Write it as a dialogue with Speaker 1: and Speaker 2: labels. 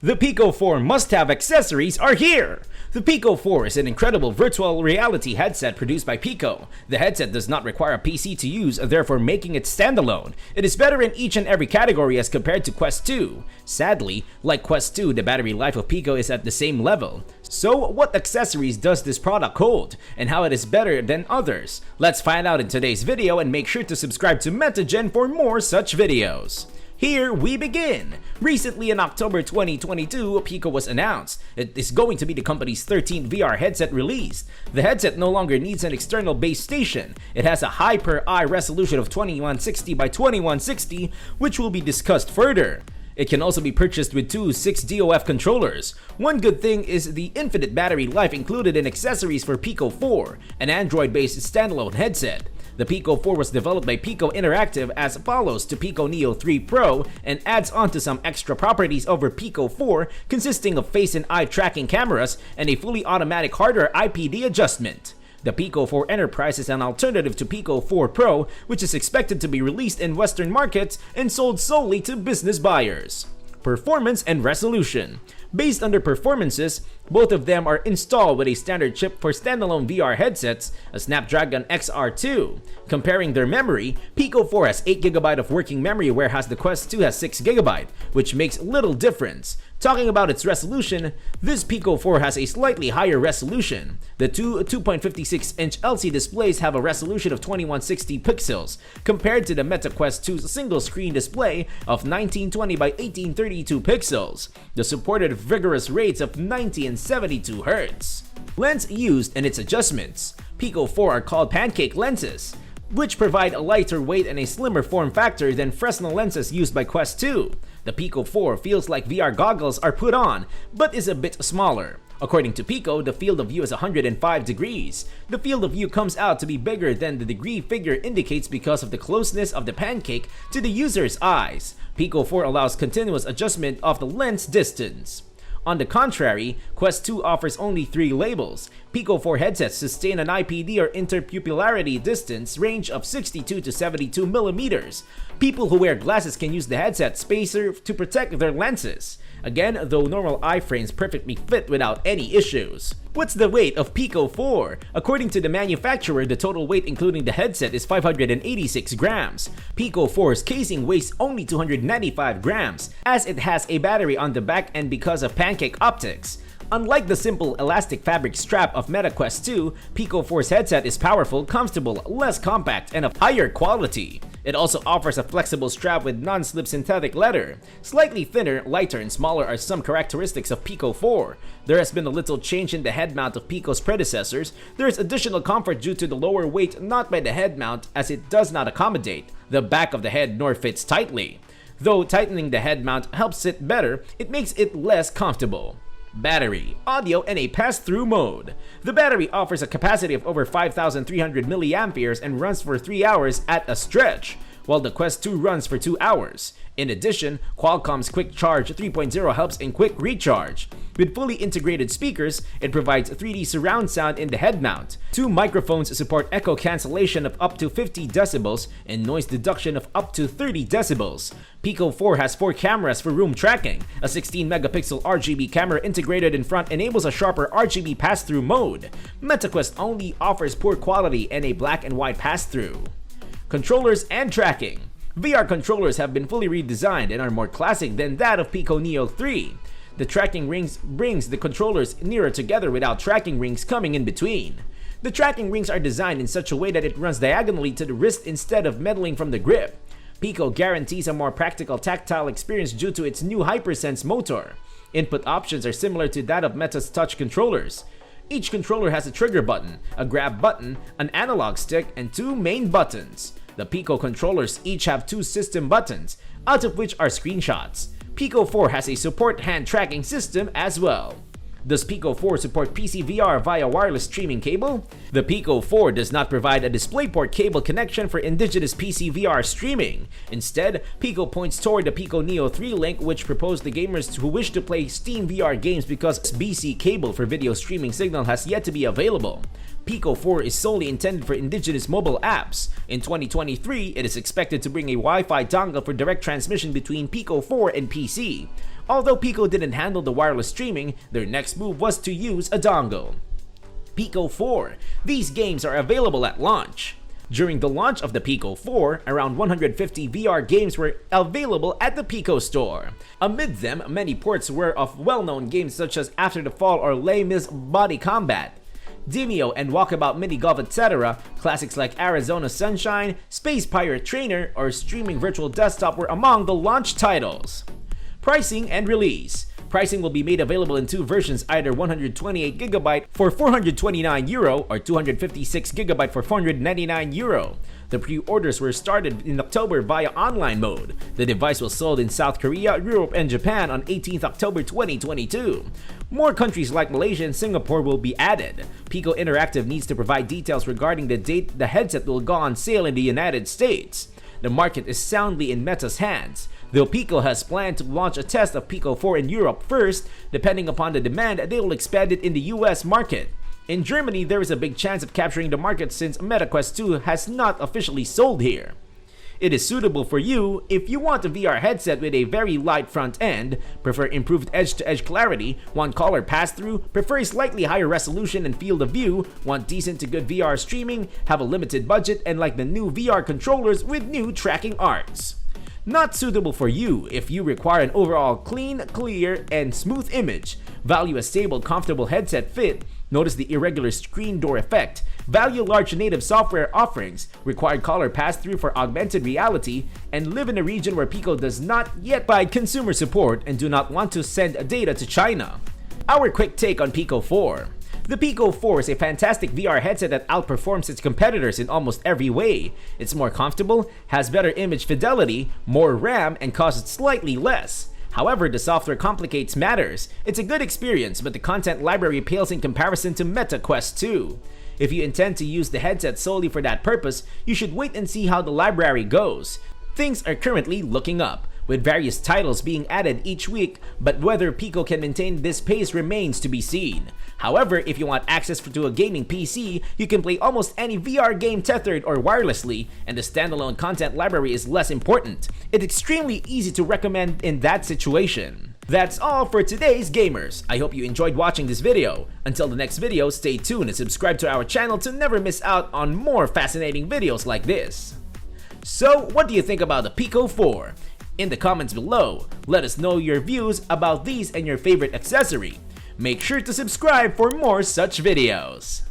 Speaker 1: The Pico 4 must-have accessories are here! The Pico 4 is an incredible virtual reality headset produced by Pico. The headset does not require a PC to use, therefore making it standalone. It is better in each and every category as compared to Quest 2. Sadly, like Quest 2, the battery life of Pico is at the same level. So, what accessories does this product hold, and how it is better than others? Let's find out in today's video, and make sure to subscribe to MetaGen for more such videos. Here we begin! Recently in October 2022, Pico was announced. It is going to be the company's 13th VR headset released. The headset no longer needs an external base station. It has a high per eye resolution of 2160 by 2160, which will be discussed further. It can also be purchased with two 6DOF controllers. One good thing is the infinite battery life included in accessories for Pico 4, an Android-based standalone headset. The Pico 4 was developed by Pico Interactive as follows to Pico Neo 3 Pro and adds on to some extra properties over Pico 4, consisting of face and eye tracking cameras and a fully automatic hardware IPD adjustment. The Pico 4 Enterprise is an alternative to Pico 4 Pro, which is expected to be released in Western markets and sold solely to business buyers. Performance and resolution. Based on their performances, both of them are installed with a standard chip for standalone VR headsets, a Snapdragon XR2. Comparing their memory, Pico 4 has 8GB of working memory, whereas the Quest 2 has 6GB, which makes little difference. Talking about its resolution, this Pico 4 has a slightly higher resolution. The two 2.56-inch LCD displays have a resolution of 2160 pixels, compared to the Meta Quest 2's single-screen display of 1920 by 1832 pixels. The supported vigorous rates of 90 and 72 Hz. Lens used and its adjustments. Pico 4 are called pancake lenses, which provide a lighter weight and a slimmer form factor than Fresnel lenses used by Quest 2. The Pico 4 feels like VR goggles are put on, but is a bit smaller. According to Pico, the field of view is 105 degrees. The field of view comes out to be bigger than the degree figure indicates because of the closeness of the pancake to the user's eyes. Pico 4 allows continuous adjustment of the lens distance. On the contrary, Quest 2 offers only 3 labels. Pico 4 headsets sustain an IPD or interpupillarity distance range of 62 to 72 millimeters. People who wear glasses can use the headset spacer to protect their lenses. Again, though normal eye frames perfectly fit without any issues. What's the weight of Pico 4? According to the manufacturer, the total weight including the headset is 586 grams. Pico 4's casing weighs only 295 grams, as it has a battery on the back and because of pancake optics. Unlike the simple elastic fabric strap of Meta Quest 2, Pico 4's headset is powerful, comfortable, less compact, and of higher quality. It also offers a flexible strap with non-slip synthetic leather. Slightly thinner, lighter, and smaller are some characteristics of Pico 4. There has been a little change in the head mount of Pico's predecessors. There is additional comfort due to the lower weight not by the head mount, as it does not accommodate the back of the head nor fits tightly. Though tightening the head mount helps it better, it makes it less comfortable. Battery, audio, and a pass-through mode. The battery offers a capacity of over 5,300 milliamperes and runs for 3 hours at a stretch, while the Quest 2 runs for 2 hours. In addition, Qualcomm's Quick Charge 3.0 helps in quick recharge. With fully integrated speakers, it provides 3D surround sound in the head mount. 2 microphones support echo cancellation of up to 50 decibels and noise deduction of up to 30 decibels. Pico 4 has 4 cameras for room tracking. A 16-megapixel RGB camera integrated in front enables a sharper RGB pass-through mode. MetaQuest only offers poor quality and a black and white pass-through. Controllers and tracking. VR controllers have been fully redesigned and are more classic than that of Pico Neo 3. The tracking rings brings the controllers nearer together without tracking rings coming in between. The tracking rings are designed in such a way that it runs diagonally to the wrist instead of meddling from the grip. Pico guarantees a more practical tactile experience due to its new HyperSense motor. Input options are similar to that of Meta's touch controllers. Each controller has a trigger button, a grab button, an analog stick, and 2 main buttons. The Pico controllers each have 2 system buttons, out of which are screenshots. Pico 4 has a support hand tracking system as well. Does Pico 4 support PC VR via wireless streaming cable? The Pico 4 does not provide a DisplayPort cable connection for indigenous PC VR streaming. Instead, Pico points toward the Pico Neo 3 link, which proposed the gamers who wish to play Steam VR games because BC cable for video streaming signal has yet to be available. Pico 4 is solely intended for indigenous mobile apps. In 2023, it is expected to bring a Wi-Fi dongle for direct transmission between Pico 4 and PC. Although Pico didn't handle the wireless streaming, their next move was to use a dongle. Pico 4. These games are available at launch. During the launch of the Pico 4, around 150 VR games were available at the Pico store. Amid them, many ports were of well-known games such as After the Fall or Les Mis Body Combat, Demio and Walkabout Mini Golf, etc. Classics like Arizona Sunshine, Space Pirate Trainer, or Streaming Virtual Desktop were among the launch titles. Pricing and release. Pricing will be made available in two versions, either 128GB for €429 or 256GB for €499. The pre-orders were started in October via online mode. The device was sold in South Korea, Europe, and Japan on 18th October 2022. More countries like Malaysia and Singapore will be added. Pico Interactive needs to provide details regarding the date the headset will go on sale in the United States. The market is soundly in Meta's hands. Though Pico has planned to launch a test of Pico 4 in Europe first, depending upon the demand, they will expand it in the US market. In Germany, there is a big chance of capturing the market since MetaQuest 2 has not officially sold here. It is suitable for you if you want a VR headset with a very light front end, prefer improved edge-to-edge clarity, want color pass-through, prefer a slightly higher resolution and field of view, want decent to good VR streaming, have a limited budget, and like the new VR controllers with new tracking arts. Not suitable for you if you require an overall clean, clear, and smooth image, value a stable, comfortable headset fit, notice the irregular screen door effect, value large native software offerings, require color pass-through for augmented reality, and live in a region where Pico does not yet provide consumer support and do not want to send data to China. Our quick take on Pico 4. The Pico 4 is a fantastic VR headset that outperforms its competitors in almost every way. It's more comfortable, has better image fidelity, more RAM, and costs slightly less. However, the software complicates matters. It's a good experience, but the content library pales in comparison to MetaQuest 2. If you intend to use the headset solely for that purpose, you should wait and see how the library goes. Things are currently looking up, with various titles being added each week, but whether Pico can maintain this pace remains to be seen. However, if you want access to a gaming PC, you can play almost any VR game tethered or wirelessly, and the standalone content library is less important. It's extremely easy to recommend in that situation. That's all for today's gamers. I hope you enjoyed watching this video. Until the next video, stay tuned and subscribe to our channel to never miss out on more fascinating videos like this. So, what do you think about the Pico 4? In the comments below, let us know your views about these and your favorite accessory. Make sure to subscribe for more such videos.